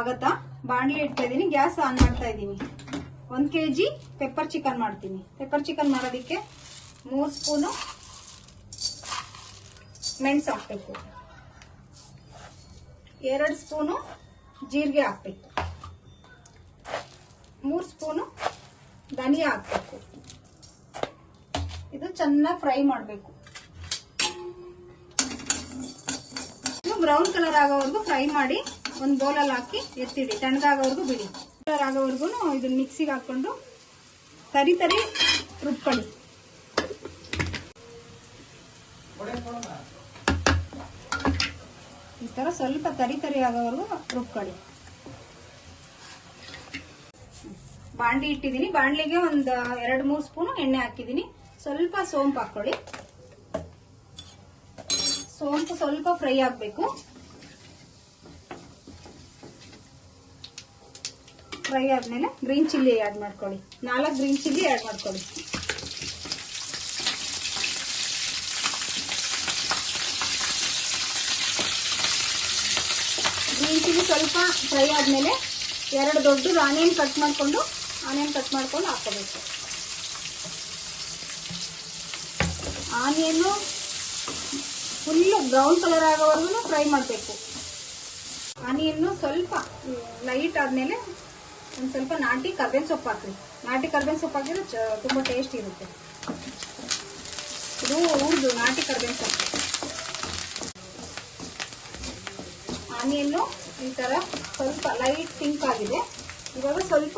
ಸ್ವಾಗತ. ಬಾಣಲಿ ಇಡ್ತಾ ಇದೀನಿ, ಗ್ಯಾಸ್ ಆನ್ ಮಾಡ್ತಾ ಇದೀನಿ. 1 kg ಪೆಪ್ಪರ್ ಚಿಕನ್ ಮಾಡ್ತೀನಿ. ಪೆಪ್ಪರ್ ಚಿಕನ್ ಮಾಡೋದಕ್ಕೆ 3 ಸ್ಪೂನು ಮೆಣಸು ಹಾಕ್ಬೇಕು, 2 ಸ್ಪೂನು ಜೀರಿಗೆ ಹಾಕ್ಬೇಕು, 3 ಸ್ಪೂನು ಧನಿಯಾ ಹಾಕ್ಬೇಕು. ಇದು ಚೆನ್ನಾಗಿ ಫ್ರೈ ಮಾಡಬೇಕು. ಬ್ರೌನ್ ಕಲರ್ ಆಗೋವರೆಗೂ ಫ್ರೈ ಮಾಡಿ ಒಂದು ಬೌಲಲ್ಲಿ ಹಾಕಿ ಎತ್ತಿಡಿ. ತಣ್ಣಗಾಗೋವರೆಗೂ ಬಿಡಿ. ಕಲರ್ ಆಗೋವರೆಗೂ ಇದನ್ನ ಮಿಕ್ಸಿಗೆ ಹಾಕೊಂಡು ತರಿ ತರಿ ರುಬ್ಕೊಳ್ಳಿ. ಈ ತರ ಸ್ವಲ್ಪ ತರಿ ತರಿ ಆಗೋವರೆಗೂ ರುಬ್ಕೊಳ್ಳಿ. ಬಾಂಡ್ಲಿ ಇಟ್ಟಿದ್ದೀನಿ. ಬಾಂಡ್ಲಿಗೆ ಒಂದು 2-3 ಸ್ಪೂನು ಎಣ್ಣೆ ಹಾಕಿದ್ದೀನಿ. ಸ್ವಲ್ಪ ಸೋಂಪು ಹಾಕೊಳ್ಳಿ. ಸೋಂಪು ಸ್ವಲ್ಪ ಫ್ರೈ ಆಗಬೇಕು. ಫ್ರೈ ಆದ್ಮೇಲೆ ಗ್ರೀನ್ ಚಿಲ್ಲಿ ಆಡ್ ಮಾಡ್ಕೊಳ್ಳಿ. 4 ಗ್ರೀನ್ ಚಿಲ್ಲಿ ಆಡ್ ಮಾಡ್ಕೊಳ್ಳಿ. ಗ್ರೀನ್ ಚಿಲ್ಲಿ ಸ್ವಲ್ಪ ಫ್ರೈ ಆದ್ಮೇಲೆ 2 ದೊಡ್ಡ ಆನಿಯನ್ ಕಟ್ ಮಾಡ್ಕೊಂಡು ಹಾಕೋಬೇಕು. ಆನಿಯನ್ನು ಫುಲ್ ಬ್ರೌನ್ ಕಲರ್ ಆಗೋವರೆಗೂ ಫ್ರೈ ಮಾಡಬೇಕು. ಆನಿಯನ್ನು ಸ್ವಲ್ಪ ಲೈಟ್ ಆದ್ಮೇಲೆ ಒಂದು ಸ್ವಲ್ಪ ನಾಟಿ ಕರ್ಬೇವಿನ ಸೊಪ್ಪು ಹಾಕ್ರಿ. ನಾಟಿ ಕರ್ಬೇವಿನ ಸೊಪ್ಪು ಹಾಕಿದ್ರೆ ತುಂಬಾ ಟೇಸ್ಟ್ ಇರುತ್ತೆ. ಇದು ಹುರಿದು ನಾಟಿ ಕರ್ಬೇವಿನ ಸೊಪ್ಪು. ಆನಿಯನ್ನು ಈ ತರ ಸ್ವಲ್ಪ ಲೈಟ್ ಪಿಂಕ್ ಆಗಿದೆ. ಇವಾಗ ಸ್ವಲ್ಪ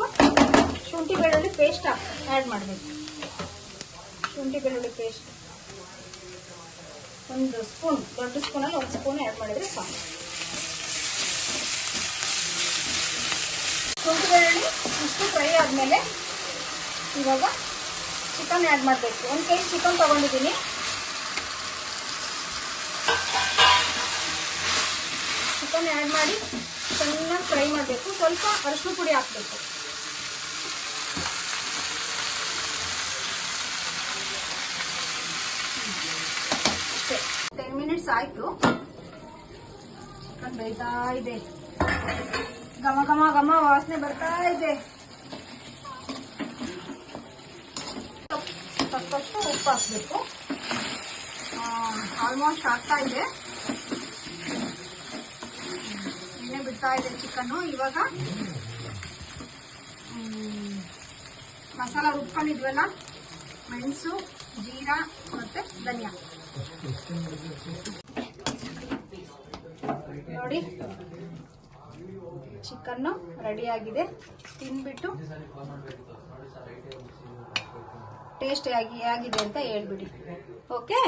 ಶುಂಠಿ ಬೆಳ್ಳುಳ್ಳಿ ಪೇಸ್ಟ್ ಆ್ಯಡ್ ಮಾಡಬೇಕು. ಶುಂಠಿ ಬೆಳ್ಳುಳ್ಳಿ ಪೇಸ್ಟ್ 1 ಸ್ಪೂನ್, ದೊಡ್ಡ ಸ್ಪೂನಲ್ಲಿ 1 ಸ್ಪೂನ್ ಆ್ಯಡ್ ಮಾಡಿದ್ರೆ ಸಾಕು. ಶುಂಠಿ ಬೆಳ್ಳುಳ್ಳಿ ಇಷ್ಟು ಫ್ರೈ ಆದಮೇಲೆ ಇವಾಗ ಚಿಕನ್ ಆ್ಯಡ್ ಮಾಡಬೇಕು. 1 kg ಚಿಕನ್ ತಗೊಂಡಿದ್ದೀನಿ. ಚಿಕನ್ ಆ್ಯಡ್ ಮಾಡಿ ಚೆನ್ನಾಗಿ ಫ್ರೈ ಮಾಡಬೇಕು. ಸ್ವಲ್ಪ ಅರಿಶಿನ ಪುಡಿ ಹಾಕಬೇಕು. ಅಷ್ಟೇ. 10 ಮಿನಿಟ್ಸ್ ಆಯ್ತು. ಚಿಕನ್ ಬೇಯ್ತಾ ಇದೆ. ಘಮ ಘಮ ಘಮ ವಾಸನೆ ಬರ್ತಾ ಇದೆ. ಸ್ವಲ್ಪಷ್ಟು ಉಪ್ಪು ಹಾಕ್ಬೇಕು. ಆಲ್ಮೋಸ್ಟ್ ಆಗ್ತಾ ಇದೆ. ಎಣ್ಣೆ ಬಿಡ್ತಾ ಇದೆ ಚಿಕನ್ನು. ಇವಾಗ ಮಸಾಲ ರುಬ್ಕೊಂಡಿದ್ವಲ್ಲ, ಮೆಣಸು, ಜೀರಾ ಮತ್ತೆ ಧನಿಯಾ ನೋಡಿ, ಚಿಕನ್ನು ರೆಡಿ ಆಗಿದೆ. ತಿನ್ಬಿಟ್ಟು ಟೇಸ್ಟ್ ಆಗಿದೆ ಅಂತ ಹೇಳ್ಬಿಡಿ. ಓಕೆ.